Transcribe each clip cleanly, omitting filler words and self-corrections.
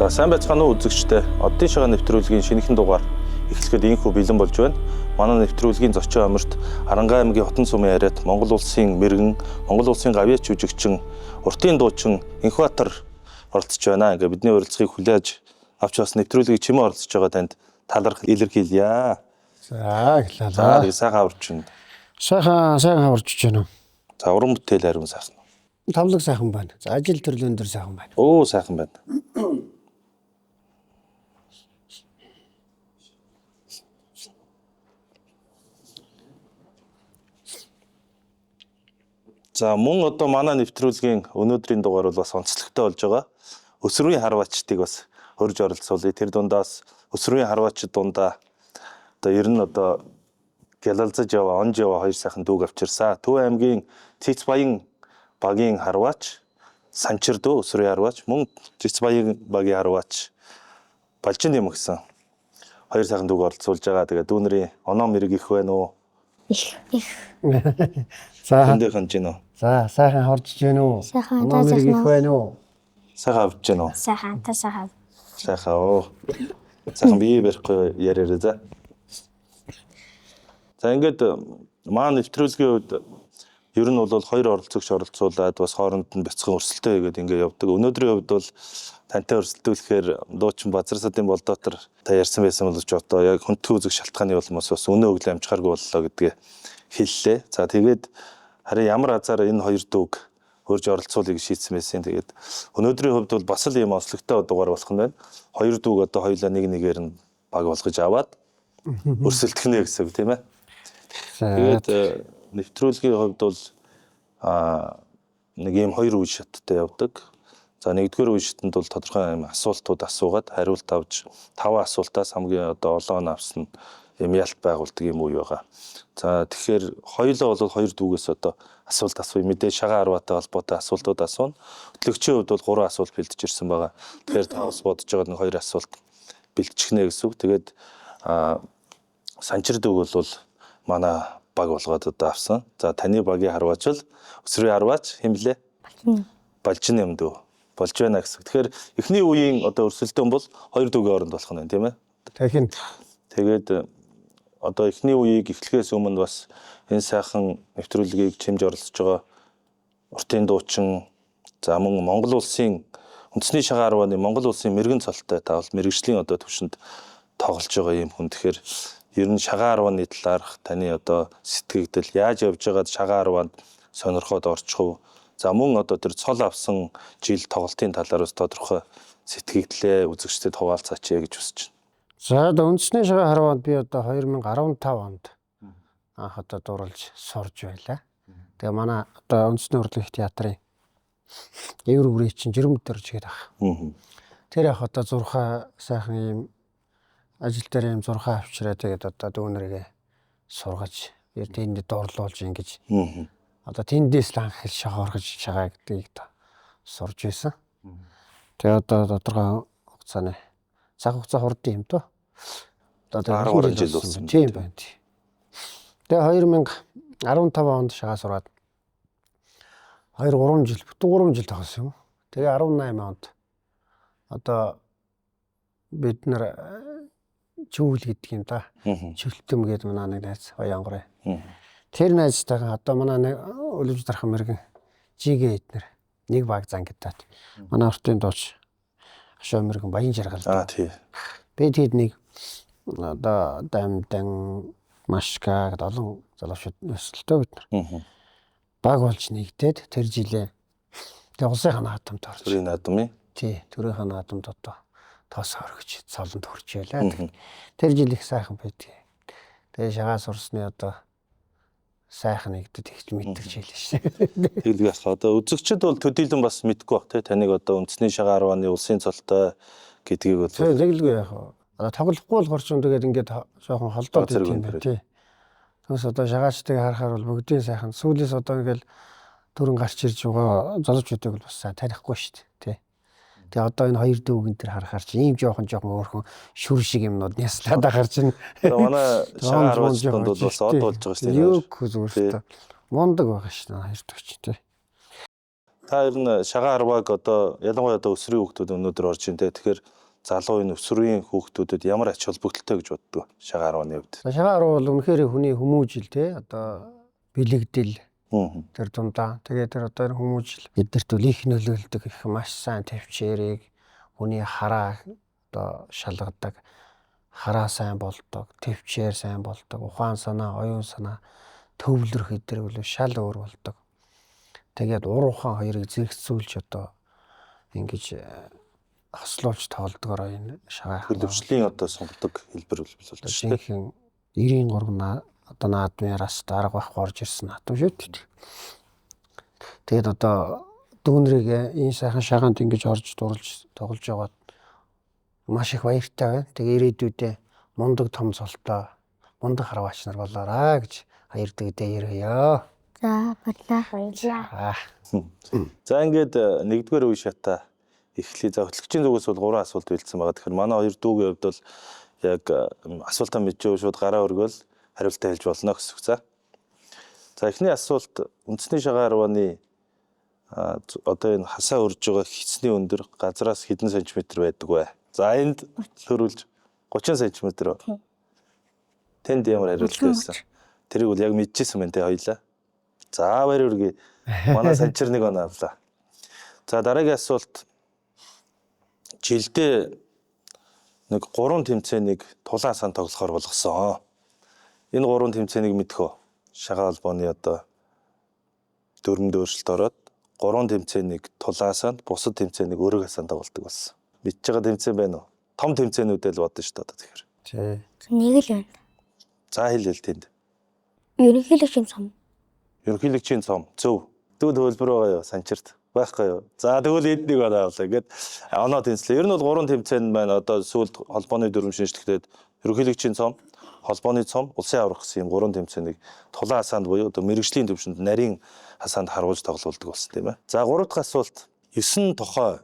За сайн байцгаана уу үзэгчдээ. Оддын шагаа нэвтрүүлгийн шинэхэн дугаар эхлэхэд инхүү бэлэн болж байна. Манай нэвтрүүлгийн зочин амирт Арангаа аймгийн Хотон сумын яриад Монгол улсын мэрэгэн, Монгол улсын гавьяач жүжигчин, уртын дуучин Инхбаатар оролцож байна. Ингээ бидний урилгыг хүлээж авч бас нэвтрүүлгийг чимээ оролцож байгаа танд таларх илэрхийлье. За гэлээ. За сайхан аварч байна. Сайхан аварч байна уу? За уран бүтээл хариун сайхан. Тавлаг сайхан байна. За ажил төрлөн дээр сайхан байна. Оо сайхан байна. За мөн одоо манай нэвтрүүлгийн өнөөдрийн дугаар бол бас онцлогтой болж байгаа. Өсвөрийн харваачдыг бас хөрж оролцуулъя. Тэр дундаас өсвөрийн харваачд дундаа одоо ер нь одоо гялалзаж яваа, онж яваа хоёр сайхан дүүг авчирсан. Төв аймгийн Цэцбаян багийн харваач Санчир дүү өсвөрийн харваач, мөн Цэцбаян багийн харваач Балжин юм гэсэн хоёр сайхан дүүг оролцуулж байгаа. Тэгээ дүүнэрийн оноо мэрэг их байна уу? Их. За Эндээ ханж гин үү? За сайхан хорж байна уу? Сайхан Оноо мэрэг их байна уу? Сайхан авч гин үү? Сайхан та сайхан. Сайхан оо. Сайхан бие барихгүй яриараа за. За ингээд маань нэвтрүүлгийн үед ер нь бол хоёр оролцогч оролцуулаад бас хооронд нь бяцхан өрсөлдөө хийгээд ингээд явдаг. Өнөөдрийн хувьд бол тантай өрсөлдүүлэхээр дуучин Базар Садын Болдоотор та ярьсан байсан бол ч одоо яг хүндхэн үзэг шалтгааны улмаас бас өнөө өглөө амжихааргүй боллоо гэдгээ хэллээ. За тэгээд харин ямар азар энэ хоёр дүүг хөрж оролцуулъя гэж шийдсэн байсан. Тэгээд өнөөдрийн хувьд бол бас л ийм онцлогтой дугаар болох нь байна. Хоёр дүүг одоо хоёулаа нэг нэгээр нь баг болгож аваад өрсөлдөхнэ гэсэн үг тийм ээ. Тэгээд нэвтрүүлгийн хувьд бол нэг ийм хоёр үе шаттай явдаг. За нэгдүгээр үе шатанд бол тодорхой асуултууд асуугаад хариулт авч 5 асуултаас хамгийн одоо олон авсан юм ялт байгуулдаг юм уу байгаа. За тэгэхээр хоёулаа бол хоёр дүүгээс одоо асуулт асууя. Мэдээ шагаа арваатай холбоотой асуултууд асууна. Хөтлөгчийн хувьд бол 3 асуулт бэлдэж ирсэн байгаа. Тэгэхээр та бас бодож байгаа нэг 2 асуулт бэлтчихнэ гэсэн үг. Тэгээд Санчир дүүг бол манай баг болгоод одоо авсан. За таны багийн харваач бол өсвөрийн харваач хэмлээ. Балжин юм дүү. Болж байна гэсэн. Тэгэхээр эхний үеийн одоо өрсөлдөөн бол хоёр дүүгийн оронд болох нь тийм ээ. Дахин Тэгээд одоо эхний үеийг эхлэхээс өмнө бас энэ сайхан нэвтрүүлгийг чимж оролцож байгаа уртын дуучин за мөн Монгол улсын үндэсний шагаа арвааны Монгол улсын мэрэгэн цолтой та бол мэрэгжлийн одоо төвшөнд тоглож байгаа юм хүн. Тэгэхээр ер нь шагаа арвааны талаарх таны одоо сэтгэгдэл яаж явж байгаад шагаа арваанд сонирхоод орчих уу? За мөн одоо тэр цол авсан жил тоглолтын талаар бас тодорхой сэтгэгдлээ үзэгчдэд хуваалцаач гэж хүсэж байна. За одоо үндэсний шагаа харваад би одоо 2015 онд анх одоо дууралж сурж байлаа. Тэгээ манай одоо үндэсний урлагийн театрын эвэр бүрээчин жирэмд дөрж гээд ах. Тэр яг одоо зурхаа сайхан ийм ажил дээр ийм зурхаа авчираа тэгээд одоо дүүнэргээ сургаж тэнд дуурлуулж ингэж одоо тэндээс л анх шахааргаж шагаа гэдгийг сурж байсан. Тэгээ одоо тодорхой хугацааны цаг хугацаа хурдан юм доо. Одоо 10 жил болсон. Тийм байна. Тэгээ 2015 онд шагаа сураад 2-3 жил, бүтэн 3 жил тоглосон юм. Тэгээ 18 онд одоо бид нар чүүл гэдэг юм да. Чөлтөм гэдэг манай нэг найз Баянгорын. Тэр найзтайгаа одоо манай өлөвж дархан мэрэгэн жигээ эднэр нэг баг зангидаад манай ортын дууч Ашоо мэрэгэн Баян жаргал. Тий. Би тэд нэг одоо дамдан машка гэдэг олон залуучууд өсөлтөө бид нар. Баг болж нэгдээд тэр жилээ тэгээ улсын наадамд орж. Төрийн наадам юм. Тий, төрийн наадамд одоо тоос оргиж цолонд хүрч байлаа. Тэр жил их сайхан байдгийг. Тэгээ шагаа сурсны одоо сайхан нэгдэд ихч мэдэрч хэлээ шүү. Тэгэлгүй яах. Одоо үзэгчд бол төдийлөн бас мэдгүй бах тий таныг одоо үндэсний шагаа арвааны улсын цолтой гэдгийг бол Тэгэлгүй яах. Одоо тоглохгүй болохоор ч тэгээд ингээд жоохон холдоод ирэх юм байна тий. Тэгээс одоо шагаачдыг харахаар бол бүгдийн сайхан. Сүүлээс одоо ингээл төрөн гарч ирж байгаа залуучуудыг бол бас сайн танихгүй шүү дээ тий. Тэгээ одоо энэ хоёр дүүгэн дээр харахаар чи ийм жоохон өөрхөн шүр шиг юмнууд няслаад ахаар чинь. манай шагаа арваачдад бол бас од болж байгаа шүү дээ. Юу хүзүүртэй. Мундаг байгаа шүү дээ хоёр дүүч тий. Та ер нь шагаа арвааг одоо ялангуяа одоо өсвөрийн хүүхдүүд өнөөдөр орж ин тэ. Тэгэхээр залуу өсвөрийн хүүхдүүдэд ямар ач холбогдолтой гэж боддог шагаа 10-ны хувьд? За шагаа 10 бол үнэхээр хүний хүмүүжил те одоо бэлэгдэл тэр дундаа. Тэгээд тэр одоо хүмүүжил биднэрт үл их нөлөөлдөг их маш сайн төвчээрийг хүний хараа одоо шалгадаг. Хараа сайн болдог, төвчээр сайн болдог, ухаан санаа, оюун санаа төвлөрөх эдгээр бол шал өөр болдог. Тэгээд ур ухаан хоёрыг зэрэгцүүлж одоо ингэж хослуулж тоолдгоор энэ шагаа төлөвшлийн одоо сонгодог хэлбэр болж байна. жинхэнэ 93 одоо наадмыраас дарга байхгүй орж ирсэн наадам шүү дээ. Тэгээд одоо дүүнрийг энэ сайхан шагаанд ингэж орж дурлж тоглож яваад маш их баяртай байна. Тэгээ ирээдүйдээ мундаг том цолтой мундаг харваач нар болоорой гэж баярдаг дээрээ. За баярлалаа. За ингээд нэгдүгээр үе шатаа эхлэе. За хөтлөгчийн зүгээс бол 3 асуулт бэлдсэн байгаа. Тэгэхээр манай хоёр дүүгийн хувьд бол яг асуултаа мэдчихв шууд гараа өргөөл хариултаа хэлж болно гэсэн үг. За эхний асуулт үндэсний шагаа 10-ны одоо энэ хасаа өрж байгаа хэцний өндөр газраас хэдэн сантиметр байдаг вэ? За энд төрүүлж 30 см. Тэнд ямар хариулт байсан? Тэрийг бол яг мэдчихсэн байна те хоёлаа. За баяр үргээ. Манай санчир нэг оноо авлаа. За дараагийн асуулт жилдээ нэг 3 тэмцээнийг тулаан сан тоглохоор болгосон. Энэ 3 тэмцээнийг мэдэх үү? Шагаа холбооны одоо дөрмөнд өөрчлөлт ороод 3 тэмцээнийг тулаан санд, бусад тэмцээнийг өрөг хасаанд тоглодог болсон. Мэдж байгаа тэмцээн байна уу? Том тэмцээнүүдээ л бодно шүү дээ тэгэхээр. Тий. Нэг л байна. За хэлэл тэнд. Ерөнхийлөгчийн цом. Ерөнхийлөгчийн цом. Зөв. Дүү төлбөр байгаа юу? Санчирт байхгүй юу? За тэгвэл эднийг авлаа. Ингээд оноо тэнцлээ. Ер нь бол 3 тэмцээн байна. Одоо сүүлд холбооны дүрм шинжлэхлээд ерөнхийлөгчийн цом, холбооны цом, улсын аврах гэсэн юм 3 тэмцээнийг тулаан хасаанд буюу одоо мэрэгжлийн төвшөнд нарийн хасаанд харуулж тоглуулдаг болсон тийм ээ. За 3 дахь асуулт 9 тохой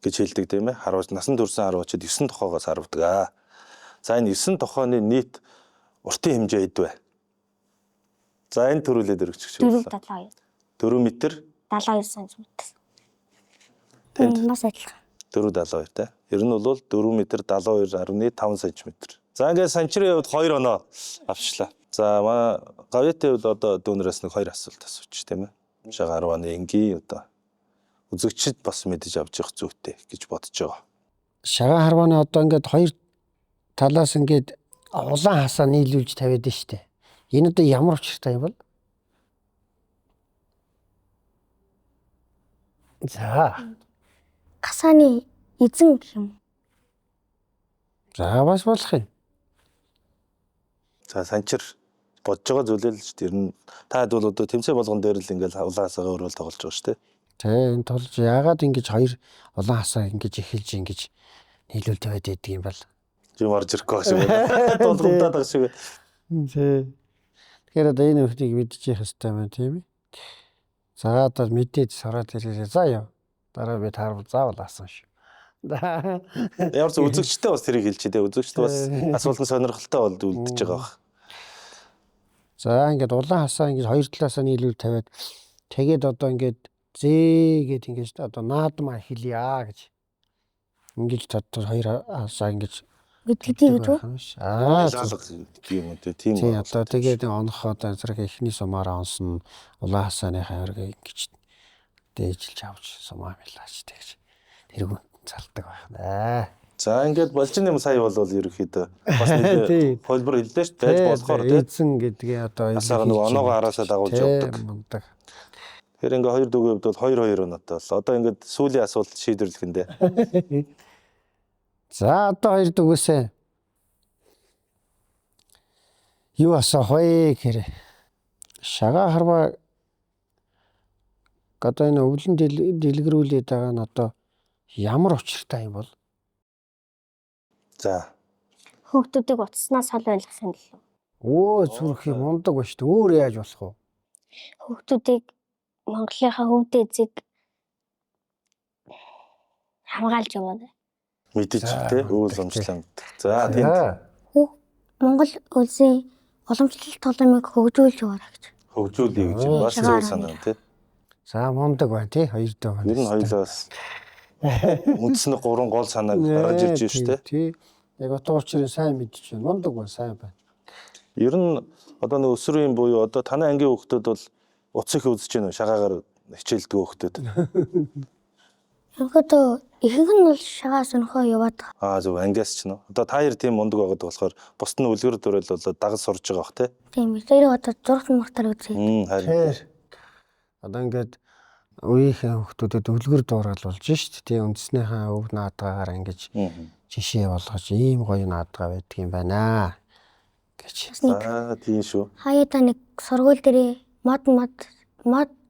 гэж хэлдэг тийм ээ. Харуулж насан турсан харуулчид 9 тохойгоос харуулдаг. За энэ 9 тохойны нийт уртын хэмжээ хэд вэ? За энэ төрүүлээд өргөчих шүү. 4.72. 4 м 72 см. Тэнд Нас адилхан. 4.72 те. Ер нь бол 4 м 72.5 см. За ингээд санчрын хувьд 2 оноо авчлаа. За маа гавьяатын хувьд одоо дүүнээс нэг 2 асуулт асууч тийм ээ. Шагаа 10-ны энгийн одоо үзэгчд бас мэдэж авч явах зүйтэй гэж бодож байгаа. Шагаа харвааны одоо ингээд хоёр талаас ингээд улаан хасаа нийлүүлж тавиад нь штэ. Энэ одоо ямар учиртай юм бол? За. Хасааны эзэн гэх юм. За бас болох юм. За санчир бодож байгаа зүйлээ л шүү дээ. Ер нь таад бол одоо тэмцээн болгон дээр л ингээд улаан хасаагаа өрөөл тоглож байгаа шүү дээ. Тэ энэ толж яагаад ингэж хоёр улаан хасаа ингэж эхэлж ингэж нийлүүл тавиад байдаг юм бол? Юм орж ирэхгүй шиг байна. Тулгамдаад байгаа шиг. Тэ. Тэгэхээр одоо энэ бүхнийг мэдчих хэвээр байна тийм ээ. За одоо мэдээд сараад ирээ. За яа. Дараа би таарвал заавал асан шүү. Ямар ч үзэгчтэй бас тэрийг хэлчихэ дээ. Үзэгчтэй бас асуултын сонирхолтой болд үлдэж байгаа баг. За ингээд улаан хасаа ингэж хоёр талаасаа нийлүүл тавиад тэгээд одоо ингээд зээгээд ингэж одоо наадмаа хэлье гэж. Ингэж тодтол хоёр хасаа ингэж Гэдгийг гэж үү? Лалга юм үү тийм тий үү. одоо тэгээд онохоо одоо зэрэг эхний сумаараа онсон улаан хасааныхаа өргөө ингэж дээжилж авч сумаа мэлаач тэгж тэргүй цалдаг байна. За ингээд болж юм сая бол ерөөхдөө бас нэг хөлбөр хэллээ шүү дээ. Болохоор тийм. Эзэн гэдгээ одоо Асаа нэг оноогоо араасаа дагуулж явдаг. Тэгэхээр ингээд хоёр дүүгийн хувьд бол 2-2 оноотой бол. Одоо ингээд сүүлийн асуулт шийдвэрлэх нь дээ. За одоо хоёр дүүгээсээ юу асаах вэ гэхээр шагаа харваа одоо энэ өвлөн дэлгэрүүлээд байгаа нь одоо ямар учиртай юм бол? За. Хүүхдүүдийг утаснаас хол байлгахын төлөө. Өө зүрх юм мундаг ба шүү дээ. Өөр яаж болох вэ? Хүүхдүүдийг Монголынхаа хөвд эзэг хамгаалж яваад. Мэдээж тий үйл өмчлөн. За тийм. Монгол улсын уламжлалт толгойг хөгжүүлж яваарай гэж. Хөгжүүлье гэж бас зөв санаа тий. За мундаг байна тий хоёр дөө. Ер нь хоёлоос үндснэ 3 гол санааг гаргаж ирж байна шүү дээ. Тий. Яг утга учирыг сайн мэдчихэж байна. Мундаг ба сайн байна. Ер нь одоо нэг өсвөрийн буюу одоо танай ангийн хүүхдүүд бол утас их үзэж байна уу? Шагаагаар хичээлдэг хүүхдүүд. Ерөнхийдөө ихэнх нь бол шагаа сонхоо яваад байгаа. Зөв ангиас ч нөө. Одоо та хоёр тийм мундаг байгаад болохоор бусд нь үлгэр дөрөл бол дагаж сурж байгаа бах тий. Тийм тэр одоо зурх мартаар үзээ. Харин. Тэр одоо ингээд үеийнхээ хүмүүстэд үлгэр дуурал болж шít. Тэгээ үндэснийхээ өв наадгаагаар ингэж жишээ болгож ийм гоё наадгаа байдаг юм байна гэж. Тийм шүү. Хаяада нэг сургууль дээрээ мод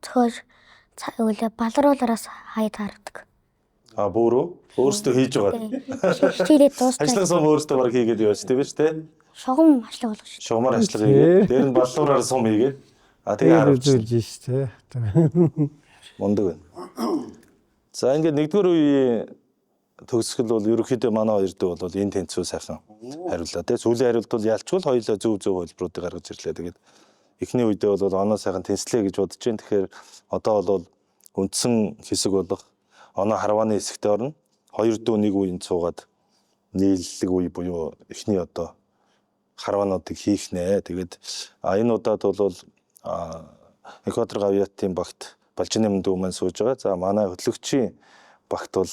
зөхөж үлээ балруулаараас хаяад хардаг. Бөөрөө өөрсдөө хийж байгаа. Хичээлээ дуусна. Ажлын сум өөрсдөө баг хийгээд явж тийм биз дээ. Шугам ашлаг болгож шүү. Шугамар ажлага хийгээд дээр нь баллуураар сум хийгээд тэгээ харуулж үзүүлж шít. мундаг байна. За ингээд нэгдүгээр үеийн төгсгөл бол ерөнхийдөө манай хоёр дөө бол энэ тэнцүү сайхан хариуллаа тий. Сүүлийн хариулт бол ялчгүй хоёулаа зөв хөлбруудыг гаргаж ирлээ. Тэгээд эхний үедээ бол оноо сайхан тэнцлээ гэж бодож байна. Тэгэхээр одоо бол үндсэн хэсэг болох оноо харвааны хэсэгтээ орно. Хоёр дөө нэг үеинд суугаад нийллэг үе буюу эхний одоо харваануудыг хийх нэ. Тэгээд энэ удаад бол Эквадор гавьяатын багт Балжины дүү маань сууж байгаа. За манай хөтлөгчийн багт бол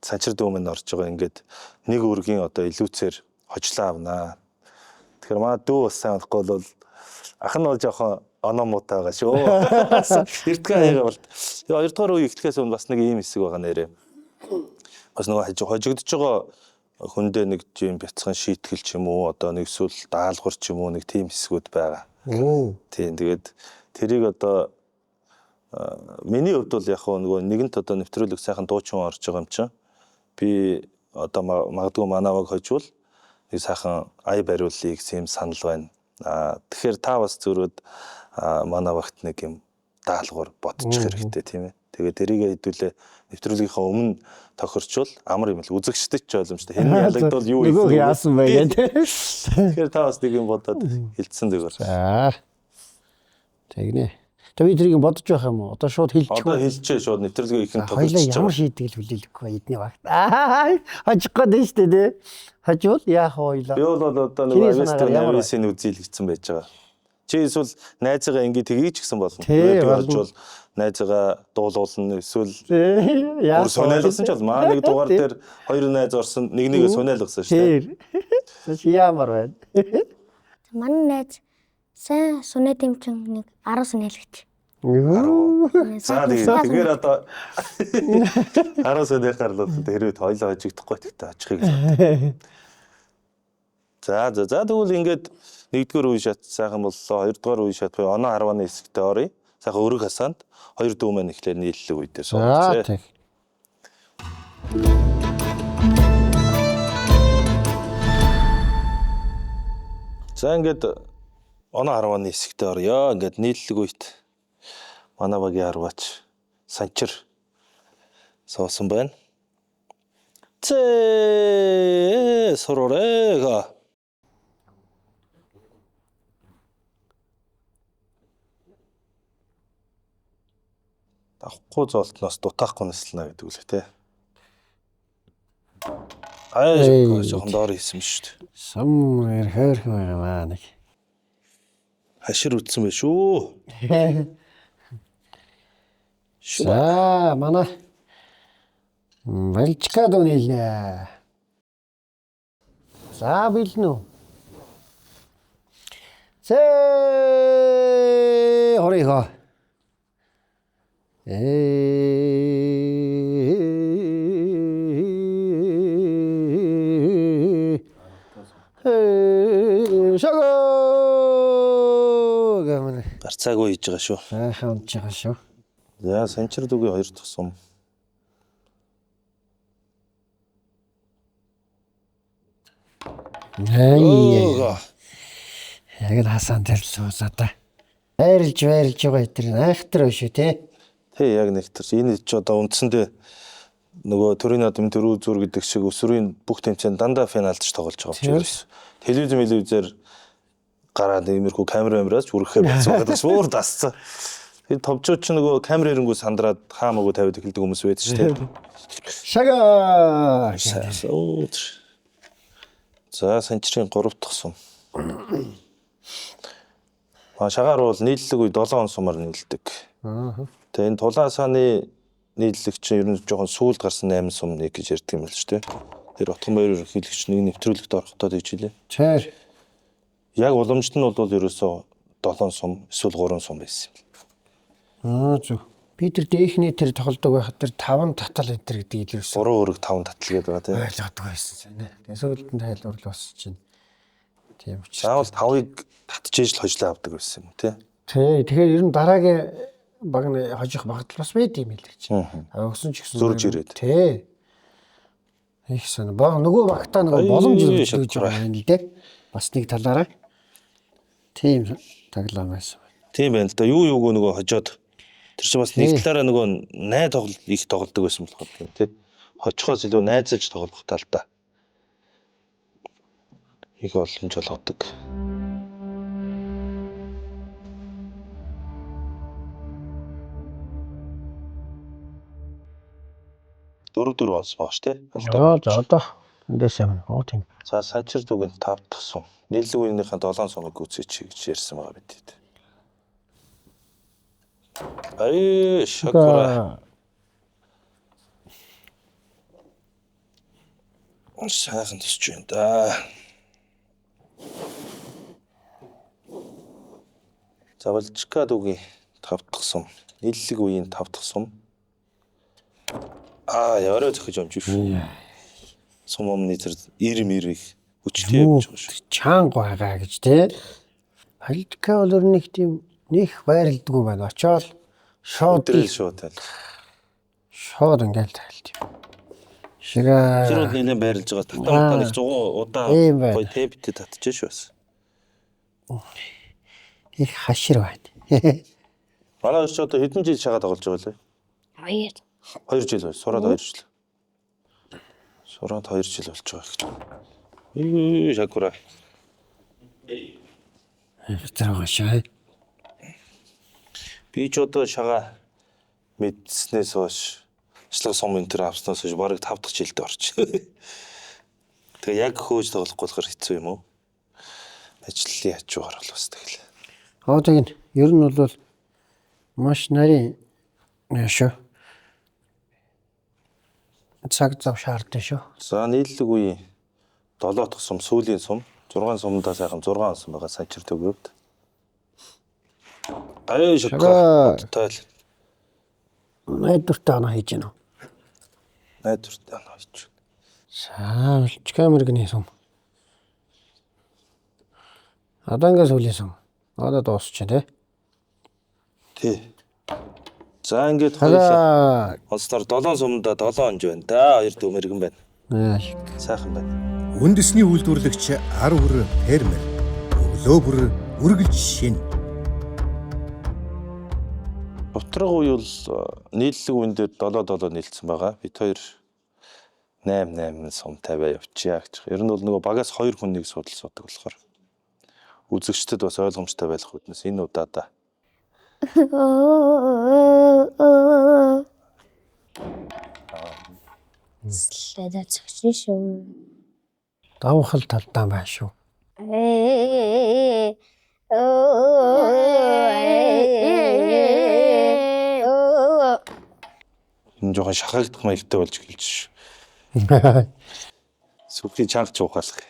Санчир дүү маань орж байгаа. Ингээд нэг үргийн одоо илүүцээр хожлоо авнаа. Тэгэхээр манай дүү бас сайн болохгүй бол ах нь бол жоохон оноо муутай байгаа шүү. Эртгээ хаягаа бол. Тэгээ хоёрдугаар үе эхлэхээс өмнө бас нэг ийм хэсэг байгаа нэрээ. Бас нөгөө хожигдож байгаа хүндээ нэг юм бяцхан шийтгэл ч юм уу одоо нэг эсвэл даалгавар ч юм уу нэг тийм хэсгүүд байгаа. Тийм тэгээд тэрийг одоо миний хувьд бол яг нөгөө нэгэнт одоо нэвтрүүлэг сайхан дуучин орж байгаа юм чинь би одоо магадгүй манаваг хожвол нэг сайхан ая бариулъя гэсэн юм санал байна. Тэгэхээр та бас зөрөөд манавагт нэг юм даалгавар бодчих хэрэгтэй тийм ээ. Тэгээд тэрийг хэдүүлээ нэвтрүүлгийнхаа өмнө тохирчвол амар юм л үзэгчдэд ч ойлгомжтой. Хэн ялагдвал юу хийх яасан бэ гэдэг. Тэгэхээр та бас нэг юм бодоод хэлсэн зүгээр. За. Тэгнэ. Тэгээд тэрийг бодож байх юм уу? Одоо шууд хэлчих. Одоо хэлчихээ шууд нэвтрүүлгээ ихэнх тохирч. Ямар шийтгэл хүлээлгэхгүй эдний багт. Хожих гээд нь шүү дээ. Хожвол яах вэ? Би бол одоо нэг авиастын нависын үзүүлэгдсэн байж байгаа. Чи эсвэл найзгаа ингээ тгийч гэсэн болно. Тэгээд хожвол найзгаа дуулуулна эсвэл яа сонайлгасан ч бол маа нэг дугаар дээр хоёр найз орсон нэгээ сонайлгасан шүү дээ. Ямар байна? Манай найз сайн сунэ дэмчин нэг 10 сонайлгч. За тэгэхээр одоо 10 сонайх гарлууд хэрвээ хоёлоо хожигдохгүй тэгтээ очихыг. За тэгвэл ингээд нэгдүгээр үе шат сайхан боллоо. Хоёрдугаар үе шат буюу оноо харвааны хэсэгтээ оръё. Сайхан өрг хасаанд хоёр дүү маань ихлээр нийллэг үе дээр суулцээ. За ингээд оноо харвааны хэсэгтээ оръё. Ингээд нийллэг үед манай багийн харваач Санчир суусан байна. Сорорэга авахгүй золтноос дутаахгүй нэслэнэ гэдэг үл тэ. Жоохон доор хийсэн шүү дээ. Сумэр хойрхон байгаа нэг. Хашир үтсэн байх шүү. За манай Валчкадо нийлнэ. За билнэ. Хориго. Шаго. Гарцаагүй хийж байгаа шүү. Хаанч байгаа шүү. За Санчир дүүгийн хоёр дахь сум. Яг л хасан тэрсэн удаа. Байрлж байгаа тэр айхтар шүү те. Тэг яг нэг тэр энэ ч одоо үндсэндээ нөгөө төрийн наадмын дөрөв зүр гэдэг шиг өсвөрийн бүх тэмцээнд дандаа финалдж тоглож байгаа юм. Телевизээр гараад иймэрхүү камераас үргэхээр бацгаад шуур дасцсан. Тэгээд товчууд ч нөгөө камер ирэнгүү сандраад хаамаагүй тавиад эхэлдэг хүмүүс байдаг шүү дээ. Шага. За санчрын 3 дахь сум. Шагаар бол нийллэг үе 7 сумаар нийлдэг. Тэгээ энэ тулаан сааны нийллэг чинь ер нь жоохон сүүлд гарсан 8 сумныг гэж ярьдаг юм байна шүү дээ. Тэр отгон баяр ерөнхийлөгч нэг нэвтрүүлэгт орохдоо тэгж хэлээ. Чаар. Яг уламжт нь бол ерөөсөө 7 сум эсвэл 3 сум байсан юм. Зүг. Би тэр дээхний тэр тоглодог байхад тэр 5 татал энэ төр гэдэг илэрсэн. 3 өрөг 5 татал гэдэг байгаа тийм. Ойлгодог байсан сайн. Тэгээ сүүлдэн тайлбарлал босч чинь. Тийм учраас. Заавал 5-ыг татчихж л хожлоо авдаг байсан юм тий. Тий. Тэгэхээр ер нь дараагийн баг нь хожих магадлал бас байд юм л гэж. Өгсөн ч гэсэн Зурж ирээд. Тий. Их сан. Баг нөгөө багтаа нөгөө боломж өгч байгаа юм л дээ. Бас нэг талаараа. Тийм таглаа байсан. Тийм байна л да. Юу юуг нөгөө хожоод тэр чинь бас нэг талаараа нөгөө найд тоглолт их тоглодог байсан болохоор тийм тий. Хожихоос илүү найзаж тоглох талтай. Их боломж олгодог. Дөрөв онс бааш тий. За одоо эндээс юм. Тийм. За санчир дүгэнд 5 дахь сум. Нийллэг үеийнхээ 7 сумыг гүйцээч гэж ярьсан байгаа бидэд. Шакура. Сайхан тусч байна да. Завалчка дүгийн 5 дахь сум. Нийллэг үеийн 5 дахь сум. Яруу зөхөж амжив шүү. Сум өмнө тэр ирмэрийг хүчтэй явж байгаа шүү. Чанга байгаа гэж тий. Политика бол нэг тийм нэх байрлдаггүй байна. Очоод шууд ингээл тайлт юм. Шигээ. Тэр бол нэлээд байрлаж байгаа. Татамтаа нэг 100 удаа гоё тэптэй татчихж шүү бас. Их хашир байна. Манай ч одоо хэдэн жил шагаа тоглож байгаа лээ? 2 жил. Сураад 2 жил. Сураад 2 жил болж байгаа гэж. Шакура. Тэр шаа. Би ч одоо шагаа мэдснээс хойш шлаг сум энэ төр авснаас хойш бараг 5 дахь жилдээ орч. Тэгээ яг хөөж тоглохгүй болохоор хэцүү юм уу? Ажлын хажуугаар бол бас тэгэл. Тэгээд ер нь бол маш нарийн шүү. Цаг зав шаардсан шүү. За нийллэг үеийн 7 дахь сум, сүүлийн сум, 6 сумдаа сайхан 6 сум байгаа санчир төгөөд. Шоколад тайл. Найдвартай оноо хийж гэнэ. Найдвартай оноо хийж. Саавч камергийн сум. Одоо ингээс үлийн сум. Одоо дуусч тий. Тий. За ингээд хоёулаа онцлоор 7 сумдаа 7 онж байна да. 2 дүүмэргэн байна. Сайхан байна. Үндэсний үйлдвэрлэгч 10 бүр фермер, өглөө бүр үргэлж шин. Утраг үе бол нийллэг үеийн дээр 7 нийлсэн байгаа. Бид хоёр 8 сум тавиа явчихъя гэж. Ер нь бол нөгөө багаас 2 хүнийг судалдаг болохоор үзэгчдэд бас ойлгомжтой байх үднэс энэ удаадаа. Следа цагшин шүү. Давхал талдаа байна шүү. Энэ жоохон шахагдах маягтай болж эхэлж шүү. Сүхий чангач ухаалах.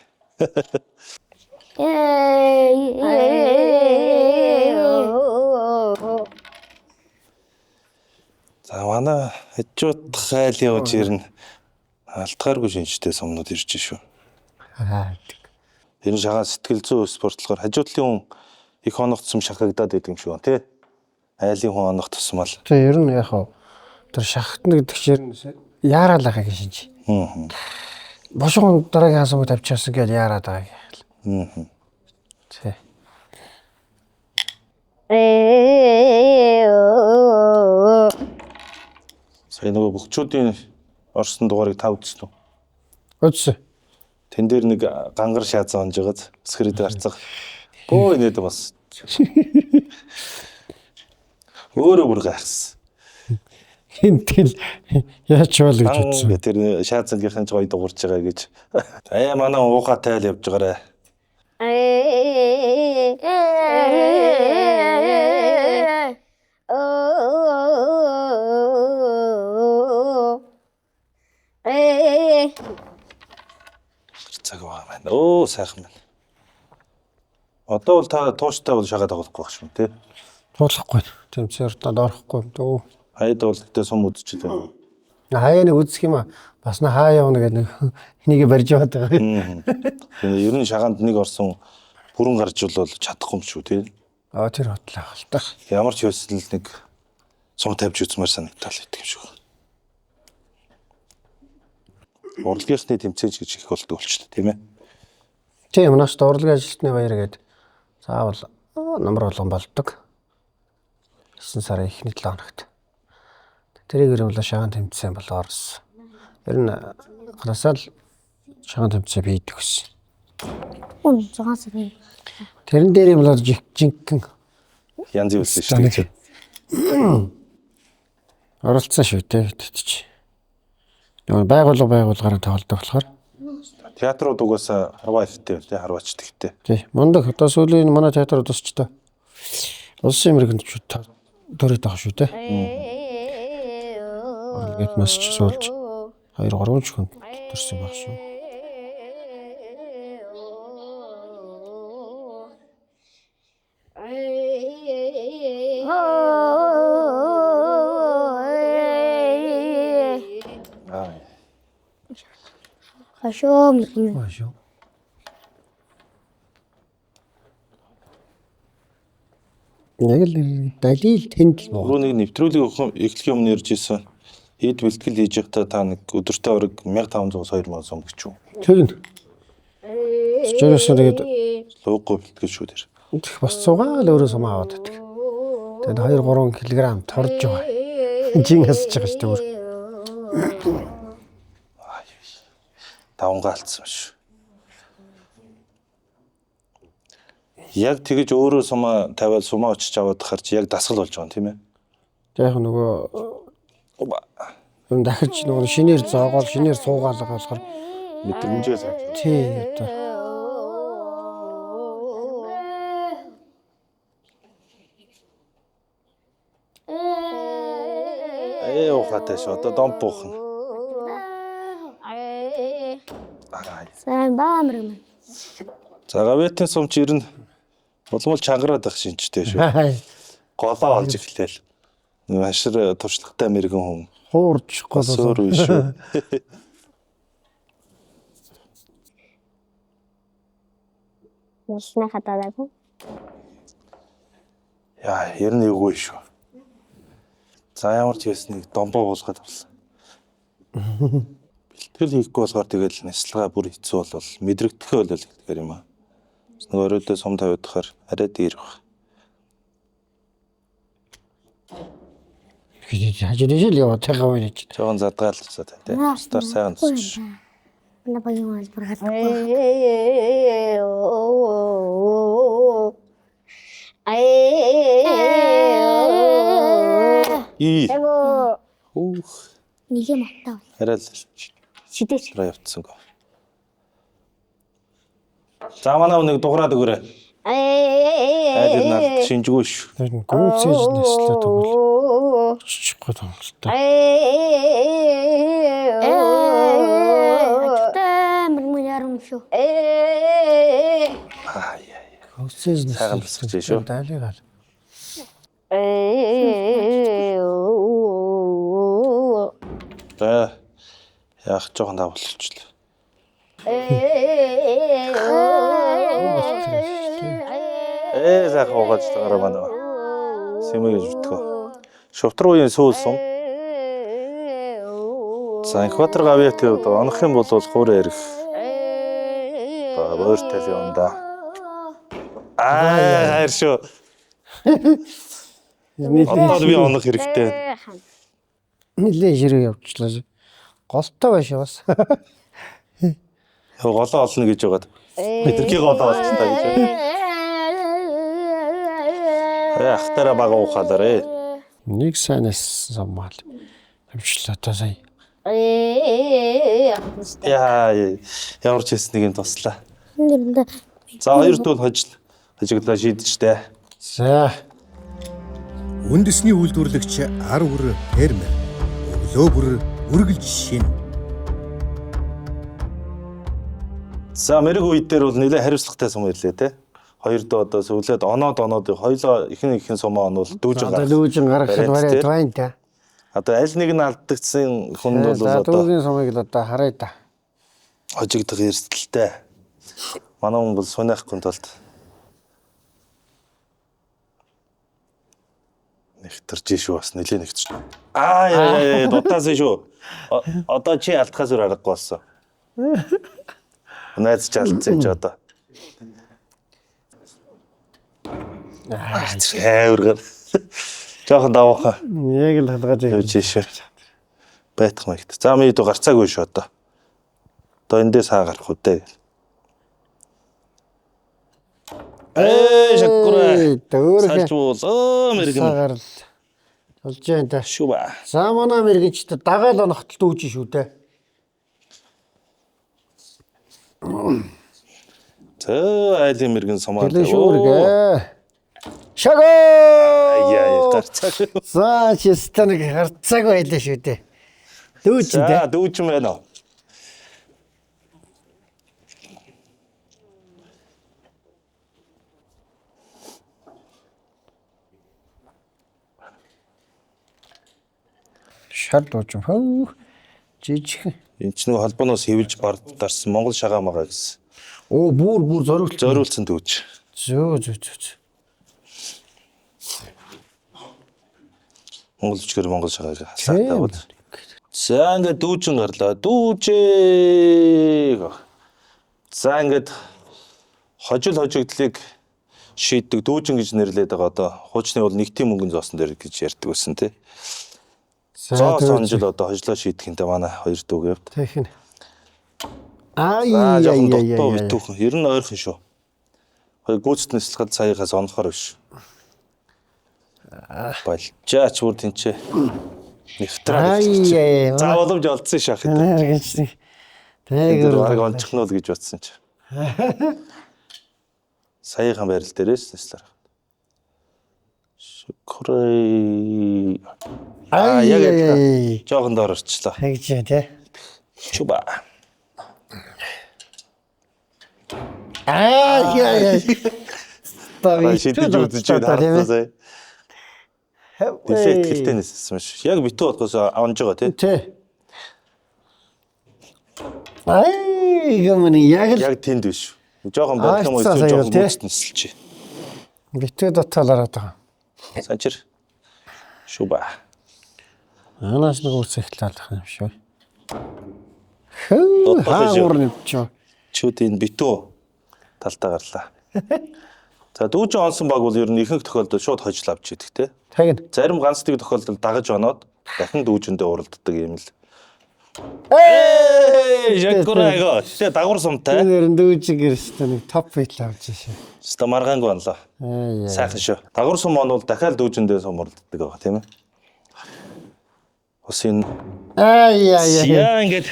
За манай хажууд хайл явж ирнэ. Алтгааргүй шинжтэй сумнууд ирж шүү. Тэр шагаа сэтгэл зүйн спортлохоор хажуудлын хүн их оногдсон шахагдаад байдаг юм шүү тий. Айлын хүн онох тусмал. Тэгээ ер нь яг хаа тэр шахтна гэдэг чинь яарал байгаа гэж шинж. Бошгон дараагийн хасамд авчихсан гэж яарад байгаа. Тий. Сая нөгөө бөхчүүдийн орсон дугаарыг та үзсэн үү? Үзсэн. Тэн дээр нэг гангар шаазан онжгаад өсгөрөд харцаг. Бөө инээд бас. Өөрөө бүр гайхсан. Хинтэл яач бол гэж бодсон. Тэр шаацангийнхан ч гоё дуурж байгаа гэж. Манай уухай тайл явж байгаарэ. Цаг байгаа маань. Сайхан байна. Одоо бол та тууштай бол шагаад байгаа байхгүй шүү, тий? Туулахгүй. Тэмцээр доорохгүй дөө. Хайд бол гэдэг сум үдчихлээ. Хаяа нэг үзэх юм аа. Бас на хаа явна гэдэг нэг энийг барьж яваад байгаа. Ер нь шагаанд нэг орсон бүрэн гарч бол чадахгүй юм шүү, тий? Тэр бодлоо халтаа. Ямар ч байсан л нэг сум тавьж үзмээр санагдтал байдаг юм шүү. Урлагийнхны тэмцээж гэж их болдог болчихлоо, тийм ээ? Тийм нас урлагийн ажилтны баяр гэдэг заавал намар болгон болдог. 9 сарын эхний 7 хоногт. Тэрийг ерөнхийдөө шагаан тэмцээн бол орсон. Ер нь хасаал шагаан тэмцээн бийдэг гэсэн. Үн 6 сарын. Тэрэн дээр юм бол жинхэнэ Янз бүрсэн шүү дээ. оролцсон шүү дээ тэгтэж. Байгууллагаараа тоглодог болохоор Театрууд угаасаа харваа ихтэй тий харваач тэгтэй. тий мундаг одоо сүүлийн манай театрууд усчтай. Улсын мэрэгчүүд дөрөв таах шүү дээ. Оролцоод нас ч суулж 2-3 ч хүн төрсэн баг шүү. Хашоо. Хашоо. Яг л далил тэнд л боо. Руу нэг нэвтрүүлэг эхлэх юм нэрж исэн. Хэд бэлтгэл хийж байхдаа та нэг өдөртөө орог 1500-2000 сум гэж юу. Тэгнь. Чөрөөсөө тэгээд луггүй бэлтгэл шүү дээр. их бас цугаал өөрөө сум аваад байдаг. Тэгээд 2-3 кг торж байгаа. Жин хасж байгаа шүү дээ. Давнгаалцсан шүү. Яг тэгэж өөрөө сумаа тавиал сумаа очиж аваад харж яг дасгал болж байгаа юм тийм ээ. Яг нөгөө дахиж нөгөө шинээр зоогоол шинээр суугаал байгаа болохоор мэдрэмжээ сайн. тий одоо ухаатай шүү. Одоо дом буухна. Сайн баамрам. За гавэтэн сум чи ер нь улмал чангараад байх шинжтэй шүү. Голоо олж эхлэв. Хашир туршлагатай мэрэгэн хүн. хуурж голоо. Өөр үе шүү. Ясна хатаадаг. Яа, ер нь эвгүй шүү. За ямар ч ясныг домбоо буулгаад авсан. Бэлтгэл хийхгүй болохоор тэгэл нэслэгээ бүр хэцүү болвол мэдрэгдэхээ болол гэхээр юм аа. Нөгөө өрөөдөө сум тавиадахаар арай дээр баг. Хажиж л яваад байгаа юм чи. Жохон задгаалцсан тий. Стар сайхан тусч. На багийн бол бүр хатаа. Нэг юм атаа. Арай л Сидэч. явцсан гоо. За манай нэг дуграад өгөөрэй. Айдэр над шинжгүй шүү. Гүцээж нэслээ тэгвэл чихгүй томлтой. Атаа мөрмөр ярам шүү. Гүцээж Сайхан тусгаж шүү. Далигаал. За яах жоохон давуулчихлаа. Сайхан угааж тагараа манай. Сэмэгэж битгөө. Шувтруугийн сүүл сум. За экватор гавьяатыг онох юм бол хуурай ирэх. Өөр телевизонда. Хайр шүү. Одоо би онох хэрэгтэй. Нилээ ширээ явуулчлаа. Голтой байшаа бас. Голоо олно гэж байгаад. Бидэрхий голоо олчихлаа гэж. Ахтара бага ухаалаарэ. Нэг сайнаас саммал. Хөвчлээ та сая. Яа ямар ч хэсэг нэг юм туслаа. Нэрэндээ За хоёр туул хожиглоо шийдчихтэй. За. Үндэсний үйлдвэрлэгч ар үр фермер. Өглөө бүр үргэлж шин. За мэрэг үед дээр бол нэлээд хариуцлагатай сум ирлээ те. Хоёр доо одоо сүлээд оноод хоёлоо ихэнх сумаа онвол дүүжин Одоо лүүжин гаргахад барай байна та. Одоо аль нэг нь алдагдсан хүн бол За одоо дүүгийн сумыг л одоо харъя та. хожигдох эрсдэлтэй. Манай хүн бол сунаахгүй тулд нэгтэрч шүү бас нэлээ нэгтэрч. Яа дутаасан шүү. Одоо чи алдахаас өөр аргагүй болсон. Найз ч алдсан ч одоо. Эвэргэр. Жохон даваахан. Яг л халгаж явж шүү. Байтах маягт. За ми дүү гарцаагүй шүү одоо. Одоо эндээс хаа гарах үдэ. Шаккураа. Төөрхөн. Салжуул мэрэгэн. Сагарл. Болж байна та. Шүү ба. За манай мэрэгчд дагаал оногтол дүүж шүү те. Айлын мэрэгэн сумаа. Төлөө шүүргээ. Шагоо. Яа гарцаа. За чистаныг харцааг байлаа шүү дээ. Дүүж дээ. За дүүж юм байна уу? Шар дууж юм. Хөө. Жижиг. Энд ч нэг холбооноос хэвлж бардаарсан Монгол шагаа магаа гэсэн. Оо бүр зориулт. Зориулсан дүүж. Зөө. Монгол үчгээр Монгол шагааг хасаад. За ингээд дүүжин гарлаа. Дүүжээ. За ингээд хожигдлыг шийддэг дүүжин гэж нэрлээд байгаа одоо хуучны бол нэг тийм мөнгөн зоосон дээр гэж ярьдаг байсан тий. За сонжил одоо хожлоо шийдэхинтэй манай хоёр дүүг явд. Тэхин. Жоохон дотоо битүүхэн. Ер нь ойрхон шүү. Хоёр гүйцэд нислэхэд саяхаас онохоор биш. Болжаач бүр тэнчээ. Нэвтраа. За боломж олдсон шах. Гэж нэг. Тэр баг онцгнол гэж бодсон чи. Саяхан байрал дээрээс нислэр. Шүкрэй. Яг жоохон доор орчлоо. Тэгж тий. Чуба. Яа. Шидэж үзэж байна сая. Дефект хэлтэй нэссэн шүү. Яг битүү болохоос онж байгаа тий. Тий. Гэмэний яг тэнд биш. Жохон бодлоо юм уу жоохон нисэлж. битүү дотоолороод байгаа. Санчир. Шуба. Анаас нэг үсэхлэлэх юм шүү. Хөөе. Чүүд энэ битүү талтаа гарлаа. За дүүжин онсон баг бол ер нь ихэнх тохиолдолд шууд хожил авч идэх те. Тэгнь. Зарим ганцдаг тохиолдолд дагаж оноод дахин дүүжиндээ уралддаг юм л. Жаккураго. Тэ дагвар сумтай. Тэр дүүжиг гэрчтэй нэг топ фейл авч шээ. Ста маргаангүй онлоо. Сайхан шүү. Дагвар сум онвол дахиад дүүжиндээ сум уралддаг байгаа тийм ээ. Ус энэ яа ингээд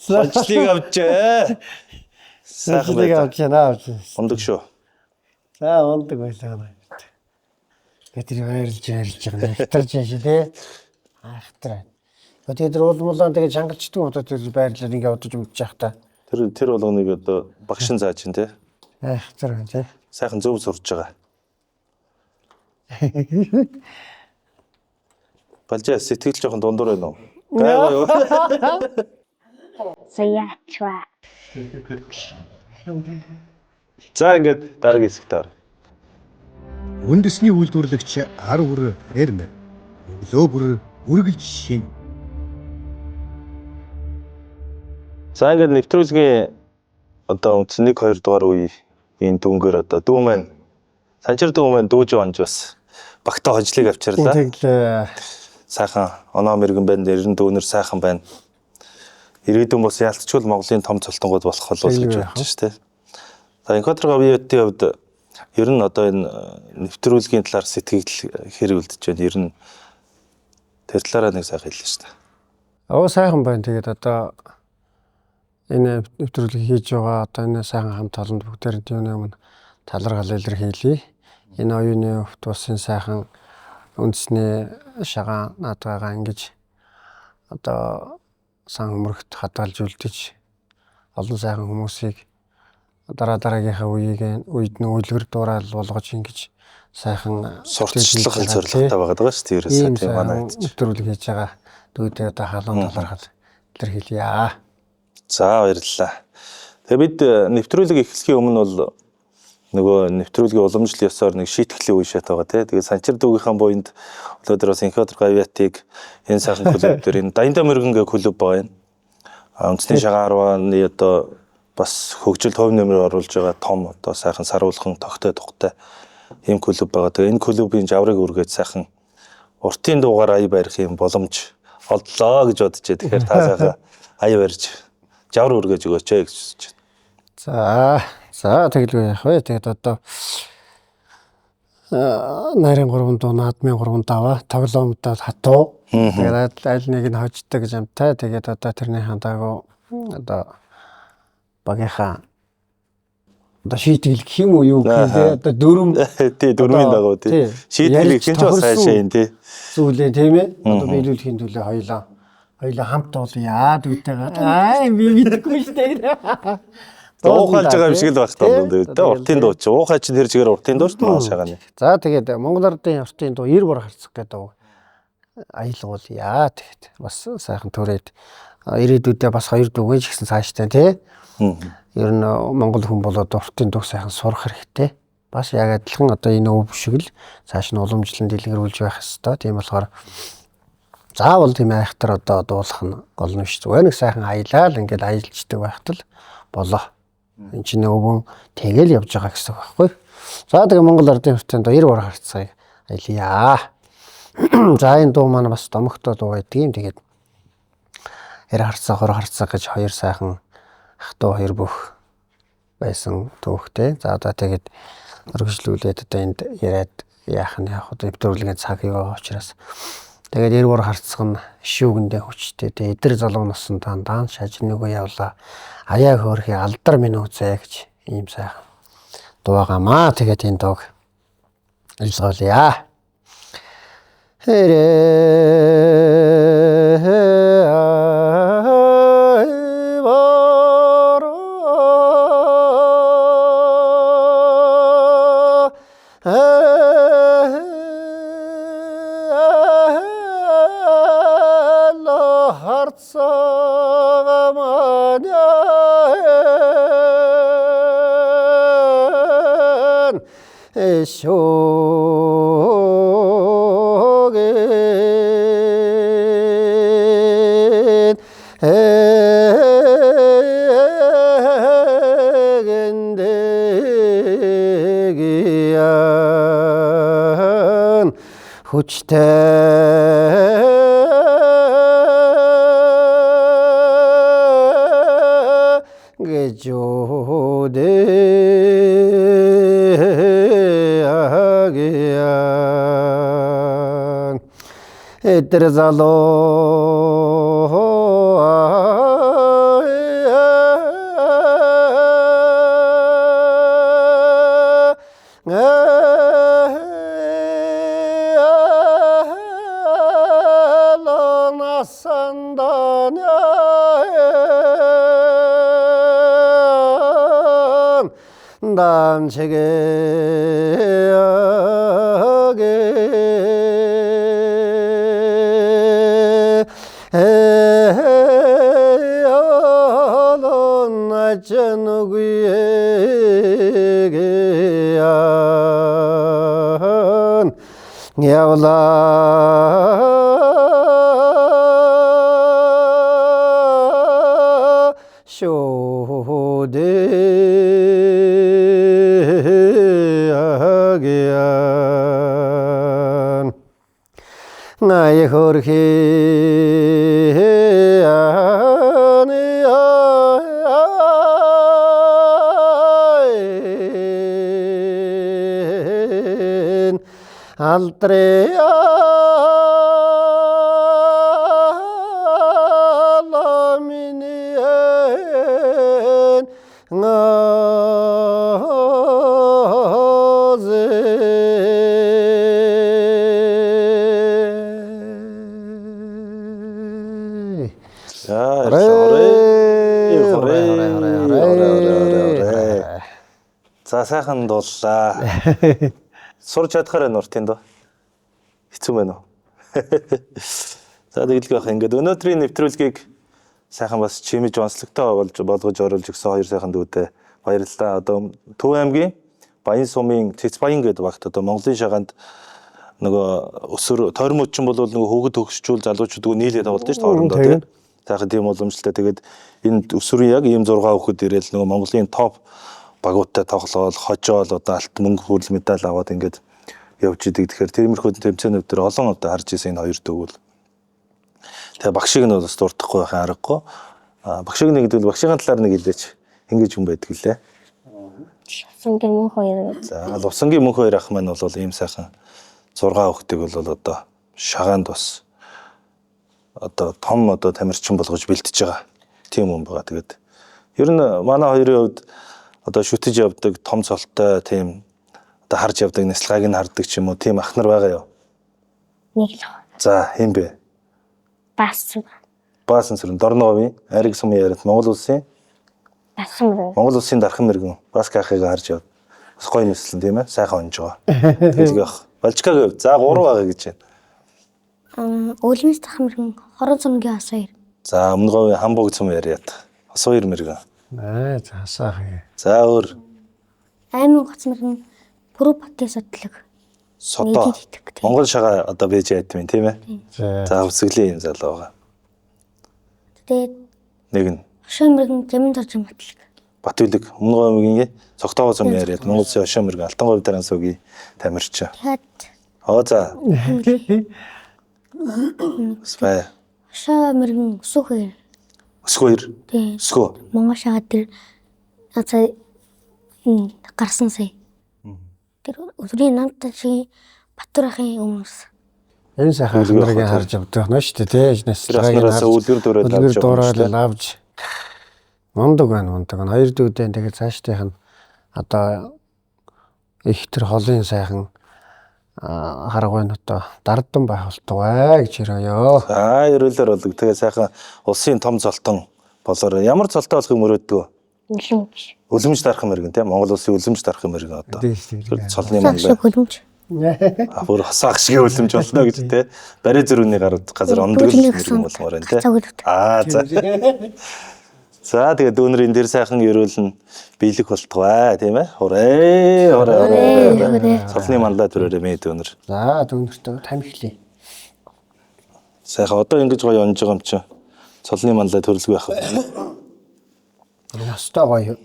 сончлыг авчээ. Сончлыг авчаа. Ундаг шүү. За ундаг байлаа. Гэтэр баярлж байгаа. Хэтэрч шүү дээ. Ахтраа. Тэгээд уулмуулаа тэгээд чангалчдаг юм одоо тэр байрлал ингээ удаж мэдчих та. Тэр болгоныг одоо багшин зааж чинь тий. Ахтраа тий. Сайхан зөв сурж байгаа. Балжаа сэтгэл жоохон дундуур байна уу? Гайгүй юу? Саячва. За ингээд дараагийн хэсэгт ор. Үндэсний үйлдвэрлэгч ар үр фермер. Өглөө бүр үргэлж шин. За ингээд нэвтрүүлгийн одоо үндсэн 1-2 дугаар үе энэ дүнгээр одоо дүү маань санчир дүү маань дүүж онж бас багтаа хожлыг авчирлаа. Тэглээ. Сайхан оноо мэрэгэн байна. Нэрэн дүүнэр сайхан байна. Ирээдүйн бас яалтчгүй Монголын том цолтонгууд болох болов гэж бодож шүү дээ. За Энквадор говьёотын хувьд Ер нь одоо энэ нэвтрүүлгийн талаар сэтгэл хэрүүлдэж байна. Ер нь тэр талаараа нэг сайхан хэллээ шүү дээ. Сайхан байна. Тэгээд одоо энэ нэвтрүүлгийг хийж байгаа одоо энэ сайхан хамт олонд бүгдээрээ юуны өмнө талархал илэрхийлье. Энэ оюуны өвт улсын сайхан үндэсний шагаан наадгаагаа ингэж одоо сан өмөрөгт хадгалж олон сайхан хүмүүсийг дараагийнхаа үед нь үлгэр дуурайл болгож ингэж сайхан сурталчлах зорилготой байгаа даа шүү дээ. Ерөөсөө тийм манай нэвтрүүлэг хийж байгаа. Дүүдээ одоо халуун талархал илэрхийлье. За баярлалаа. Тэгээ бид нэвтрүүлэг эхлэхийн өмнө бол нөгөө нэвтрүүлгийн уламжлал ёсоор нэг шийтгэлийн үе шат байгаа тий. Тэгээ Санчир дүүгийнхэн буйнд өнөөдөр бас Инхотер Гавиатыг энэ сайхан клуб дээр энэ Дайнда мөргөнгээ клуб байна. Үндэсний шагаан 10-ны одоо бас хөгжилд хувь нэмрээр оруулж байгаа том одоо сайхан саруулхан тогтой тухтай ийм клуб байгаа. Тэгээ энэ клубын жаврыг үргээд сайхан уртын дуугаар ая барих юм боломж олдлоо гэж бодож байна. Тэгэхээр та сайхан ая барьж жавар үргэж өгөөч гэж хүсэж байна. За тэгэлгүй яах вэ? Тэгээд одоо нарийн 3 дуу, наадмын 3 даваа, тоглоомдод хатуу. Тэгээд аль нэг нь хождог юмтай. Тэгээд одоо тэрний хандаагүй одоо багийнхаа одоо шийтгэл гэх юм уу юу гэхээ одоо дөрөв дөрмийн дагуу тий шийтгэл гэх юм ч бас хайшаа юм тий зүйлээ тийм ээ одоо биелүүлэхийн төлөө хоёлаа хамт уулъя дүүтэйгээ би мэдгүй шүү дээ уухалж байгаа юм шиг л байх таа уртын дуу чи уухай чи тэр чигээр уртын дуу ч маш шагааны. За тэгээд Монгол Ардын уртын дуу 90 бор харцах гэдэг аялгуулъя тэгэхэд бас сайхан төрөөд ирээдүйдээ бас 2 дүүгэн ч гэсэн цааштай тий. Ер нь Монгол хүн болоод уртын дуу сайхан сурах хэрэгтэй. Бас яг адилхан одоо энэ өв шиг л цааш нь уламжлалт дэлгэрүүлж байх ёстой. Тийм болохоор заавал тийм айхтар одоо дуулах нь гол нь шүү дээ. Нэг сайхан аялал ингээд аялждаг байхад л болоо. Энд чинь өвөн тэгэл явж байгаа гэсэн үг байхгүй. За тэгээ Монгол Ардын уртын дуу 90 бор харцгаая аялья. За энэ дуу маань бас домогтой дуу байдаг юм. Тэгээд 90 харцаа 20 харцаа гэж хоёр сайхан ах トゥ хоёр бүх байсан түүхтэй. За одоо тэгээд өргөжлүүлээд одоо энд яриад яах нь яг одоо нэвтрүүлгийн цаг юу учраас тэгээд 90 бор харцах нь шүүгэндээ хүчтэй. Тэгээд эдэр залуу носон даан шажныг явлаа. Аяа хөөрхий алдар минь үзээ гэж ийм сайхан дуугаамаа. Тэгээд энэ дууг илсгаулъя. эдэр залуу 나의 минийэн алдрын минийэн За сайхан дууллаа. Сурч чадхаараа нуртын доо. Хэцүү байна уу? За тэгэлгүй бах ингээд өнөөдрийн нэвтрүүлгийг сайхан бас чимэж онцлогтой болгож оруулж өгсөн хоёр сайхан дүүтэй баярлалаа. Одоо Төв аймгийн Баян сумын Цэцбаян гэдэг багт одоо Монголын шагаанд нөгөө өсвөр тойрмочин бол нөгөө хүүхэд төгсчүүл залуучууд нийлээд тоглож шүү дээ хоорондоо тийм. Сайхан тийм боломжтой. Тэгээд энэ өсвөрийн яг ийм 6 хүүхэд ирээл нөгөө Монголын топ багуудтай тоглоол, хожоол одоо алт мөнгө хүрэл медаль аваад ингээд явж идэг. Тэгэхээр тиймэрхүү тэмцээнүүд төр олон одоо харж ирсэн энэ хоёр дүүл. Тэгээ багшиг нь бас дуртахгүй байхын аргагүй. Багшиг нэгдвэл багшийн талаар нэг хэлээч. Ингэж хүн байдаг лээ. Лувсангийн мөн хоёр. За Лувсангийн мөн хоёр ах маань бол ийм сайхан 6 хүүхдийг бол одоо шагаанд бас одоо том одоо тамирчин болгож бэлтэж байгаа. Тийм хүн байгаа. Тэгээд ер нь манай хоёрын хувьд одоо шүтэж явдаг том цолтой тийм одоо харж явдаг нислгааг нь харддаг ч юм уу тийм ах нар байгаа юу? Нэг л. За хэм бэ? Баасан сүрэн Дорноговын Ариг сумын яриад Монгол улсын дархан мэрэгэн бас кахыг харж явд. Бас гоё нэслэн тийм ээ сайхан онж байгаа. Тэгэлгүй бах. Балчкагийн хувьд за 3 байгаа гэж байна. Өлмөс дархан мэрэгэн хорон цомгийн ас хоёр. За өмнө говийн Хамбуг цум яриад бас 2 мэрэгэн. За сайхан. За өөр Аймаг гоц мэрэгэн Пүрэвбатын судлаг. Содоо Монгол шагаа одоо бэж ядмын тийм ээ. За үсгэлийн юм залуу байгаа. Тэгээд нэг нь Хошоо мэрэгэн Жамин доржин батлаг. Батүлэг өмнө говийн цогтоогоо цум яриад Монгол улсын хошоо мэрэгэн Алтан говь дараан суугийн тамирчин. Тэгээд за Свэ Хошоо мэрэгэн Өсөхөр. Тийм. Өсгөө. Монгол шагаа дээр гарсан сая. Тэр өдрийн намтан шиг Батүр ахын өмнөс. Энэ сайхан нарыг харж явдаг байна шүү дээ тийм. Нэслэгараас үлгэр дөрөөл авч мондог байна. Хоёр дүүдээ тэгээд цаашдынх нь одоо их тэр холын сайхан харгуй нь одоо дардан байх болтугай гэж хэлэё. За ерөөлөөр болог. Тэгээ сайхан улсын том золтон болоор ямар золтой болохыг мөрөөддөг? Үлэмж дарах мэрэгэн тийм Монгол улсын үлэмж дарах мэрэгэн одоо. Цолны мандаа. Бүр хасаах шиг үлэмж болно гэж тийм. Барай зүрхний газар ондог мэрэгэн болмоор байна тийм. За тэгээд дүүнэр энэ дэр сайхан ерөөлн биелэх болтугай тийм ээ. Хурээ. Цолны мандаа төрөөрэй мэ дүүнэр. За дүүнэртөө тамхилээ. Сайхан одоо ингэж гоё онж байгаа юм чи. Цолны мандаа төрөлгүй байх. Ястаа гоё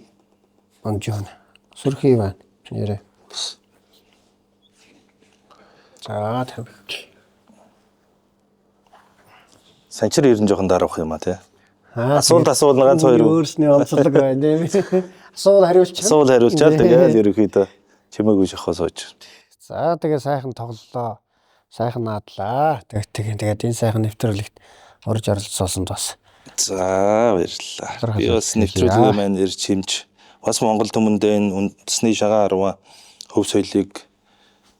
онж байна. Сүрхий байна. Нэрээ. За тамхи. Санчир ирэн жоохон дараах юм а тий. Асуулт ганц хоёр. Өөрсний онцлог байна тийм. Асуул хариулчаад тэгээд ерөөхдөө чимээгүй шахаа сууж. За тэгээ сайхан тоглолоо. Сайхан наадлаа. Тэгээд энэ сайхан нэвтрүүлэгт орж оролцсон бас. За баярлалаа. Би бас нэвтрүүлгээ маань ирж хэмж бас Монгол түмэндээ энэ үндэсний шагаа 10 хөв соёлыг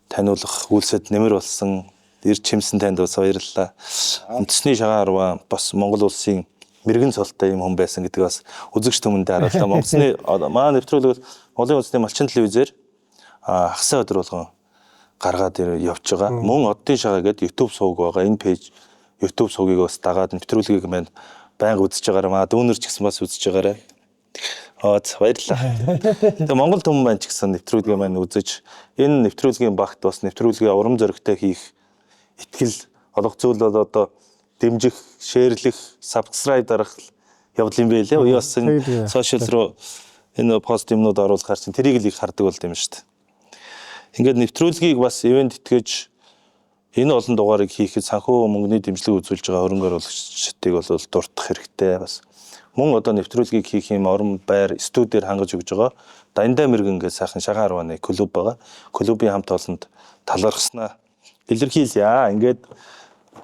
таниулах үйлсэд нэмэр болсон ирж хэмсэн танд бас баярлалаа. Үндэсний шагаа 10 бас Монгол улсын мэрэгэн цолтой юм хүн байсан гэдэг бас үзэгч түмэндээ харууллаа. Монголын маа нэвтрүүлэг Монголын үндэсний малчин телевизээр хагас өдөр болгон гаргаад явж байгаа. Мөн оддын шагаа гэдэг YouTube сувг байгаа. Энэ пэйж YouTube сувгийг бас дагаад нэвтрүүлгийг маань байнга үзэж байгаараа дүүнер ч гэсэн бас үзэж байгаарай. Баярлалаа. Тэгээ Монгол түмэн маань ч гэсэн нэвтрүүлгээ маань үзэж энэ нэвтрүүлгийн багт бас нэвтрүүлгээ урам зоригтой хийх итгэл олох зүйл бол одоо дэмжих, шеэрлэх, subscribe дарах явдал юм байлээ. Уу бас энэ сошиал руу энэ пост юмнууд оруулахаар чинь тэрийг л их хардаг болд юм шүү дээ. Ингээд нэвтрүүлгийг бас ивент итгэж энэ олон дугаарыг хийхэд санхүү мөнгөний дэмжлэг үзүүлж байгаа хөрөнгө оруулагчдыг бол дуртах хэрэгтэй бас. Мөн одоо нэвтрүүлгийг хийх юм орон байр студиэр хангаж өгж байгаа. Дандаа мэрэгэн гэж сайхан шагаа 11 клуб байгаа. Клубын хамт олонд талархснаа илэрхийлье. Ингээд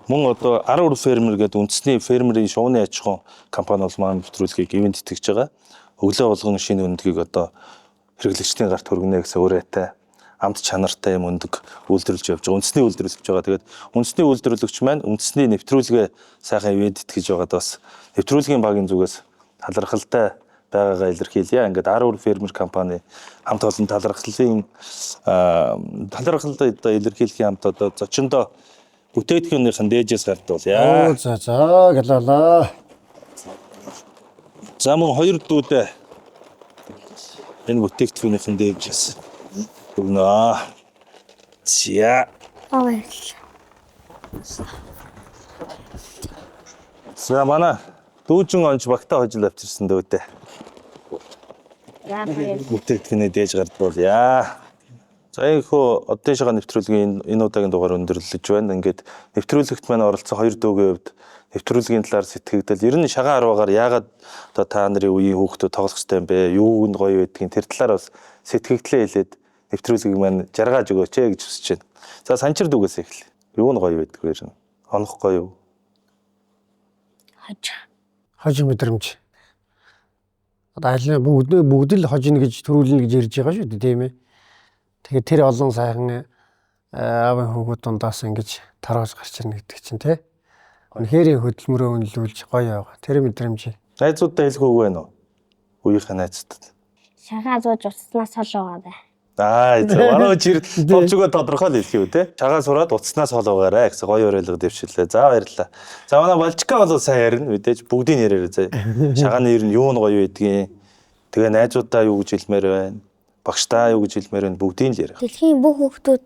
мөн одоо 14 фермер гэдэг үндэсний фермерийн шувууны аж ахуйн компани бол маань нэвтрүүлгийг ивент итгэж байгаа. Өглөө болгон шинэ өндгийг одоо хэрэглэгчдийн гарт хүргэнэ гэсэн өрөөтэй амт чанартай юм өндөг үйлдвэрлэж явж байгаа. Үндэсний үйлдвэрлэж байгаа. Тэгээд үндэсний үйлдвэрлэгч маань үндэсний нэвтрүүлгээ сайхан ивент итгэж байгаад бас нэвтрүүлгийн багийн зүгээс талархалтай байгаагаа илэрхийлье. Ингээд 14 фермер компани хамт олон талархлын одоо илэрхийлэхийн хамт одоо зочиндоо бүтээгдэхүүнийхэн дээжээс гардуулъя. За гэлээ. За мөн хоёр дүүдээ энэ бүтээгдэхүүнийхэн дээжээс өгнө. За. За манай дүүжин онж багтаа хожил авчирсан дөөдөө. Бүтээгдэхүүний дээж гардуулъя. За ихөө одоошоо нэвтрүүлгийн энэ удаагийн дугаар өндөрлөж байна. Ингээд нэвтрүүлэгт маань оролцсон хоёр дүүгийн хувьд нэвтрүүлгийн талаар сэтгэгдэл ер нь шагаан арваагаар яагаад одоо та нарын үеийн хүүхдүүд тоглох хэрэгтэй юм бэ? Юу нь гоё байдгийг тэр талаар бас сэтгэгдлээ хэлээд нэвтрүүлгийг маань жаргаж өгөөч гэж хүсэж байна. За санчир дүүгээс эхэллээ. Юу нь гоё байдг вэ? Онох гоё юу? Хожим мэдрэмж. Одоо аль бүгд л хожино гэж төрүүлнэ гэж ярьж байгаа шүү дээ, тийм ээ. Тэгэхээр тэр олон сайхан аавын хүүгүүд дундаас ингэж тарааж гарч ирнэ гэдэг чинь тий. Үнэхээр хөдөлмөрөө үнэлүүлж гоё яваа. Тэр мэдрэмж. Найзуудтай хэлэх үг байна уу? Үеийнхээ найзуудад. Шагаа зууж уцснаас хол байгаа бай. Манай чир товчгоо тодорхой л хэлхий үү те. Шагаа сураад уцснаас хол байгаарэ гэсэн гоё уриалга дэвшиллээ. За баярлалаа. За манай Балчка бол сайн ярина мэдээж бүгдийг яриараа заа. Шагааны ер нь юу нь гоё байдгийг. Тэгээ найзуудаа юу гэж хэлмээр байна. Багштаа юу гэж хэлмээр байна. Бүгдийг л яриа. Дэлхийн бүх хүүхдүүд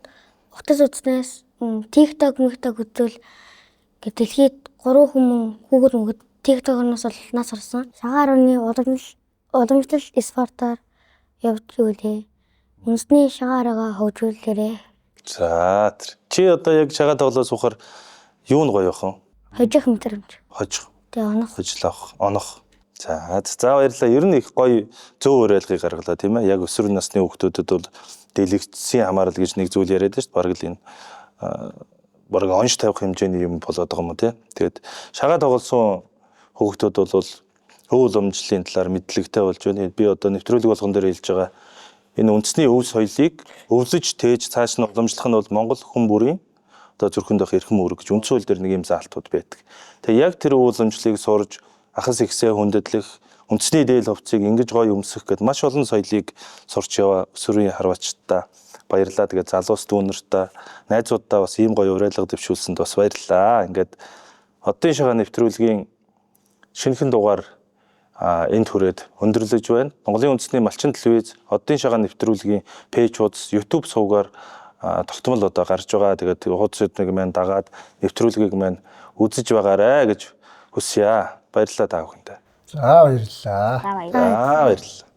утас уцснаас TikTok үзвэл дэлхийд 3 хүмүүс хүүхэд TikTok-оноос бол нас орсон. Шагаар оны уламжлал спортоор явж үлээ. Үндэсний шагаараа хөгжүүлээрэй. За чи одоо яг шагаа тоглоо суухаар юу нь гоё бахан? Хожих мэдрэмж. Хожих. Тэгээ онох. Хожлох, онох. За баярлалаа. Ер нь их гоё зөв уриалгыг гаргалаа тийм ээ. Яг өсвөр насны хүүхдүүдэд бол дэлгэцийн хамаарал гэж нэг зүйл яриад шүү дээ. Бараг л энэ бараг онш тавих хэмжээний юм болоод байгаа юм тий. Тэгээд шагаа тоглосон хүүхдүүд бол өв уламжлалын талаар мэдлэгтэй болж байна. Би одоо нэвтрүүлэг болгон дээр хэлж байгаа энэ үндэсний өв соёлыг өвлөж тээж цааш нь уламжлах нь бол Монгол хүн бүрийн одоо зүрхэнд байх эрхэм үүрэг гэж үндсэн хууль дээр нэг юм заалтууд байдаг. Тэгээ яг тэр өв уламжлалыг сурж ахас ихсээ хүндэтлэх үндэсний дээл хувцсыг ингэж гоё өмсөх гэд маш олон соёлыг сурч яваа өсвөрийн харвачтаа баярлалаа. Тэгээд залуус дүүнэртээ найзуудаа бас ийм гоё уриалга дэвшүүлсэнд бас баярлалаа. Ингээд одын шагаа нэвтрүүлгийн шинэхэн дугаар энд хүрээд өндөрлөж байна. Монголын үндэсний малчин телевиз одын шагаа нэвтрүүлгийн пэйж хуудас YouTube сувгаар тогтмол одоо гарч байгаа. Тэгээд хуудас эднийг маань дагаад нэвтрүүлгийг маань үзэж байгаарэ гэж хүсье. Баярлалаа та бүхэндээ. За баярлалаа. За баярлалаа. За баярлалаа.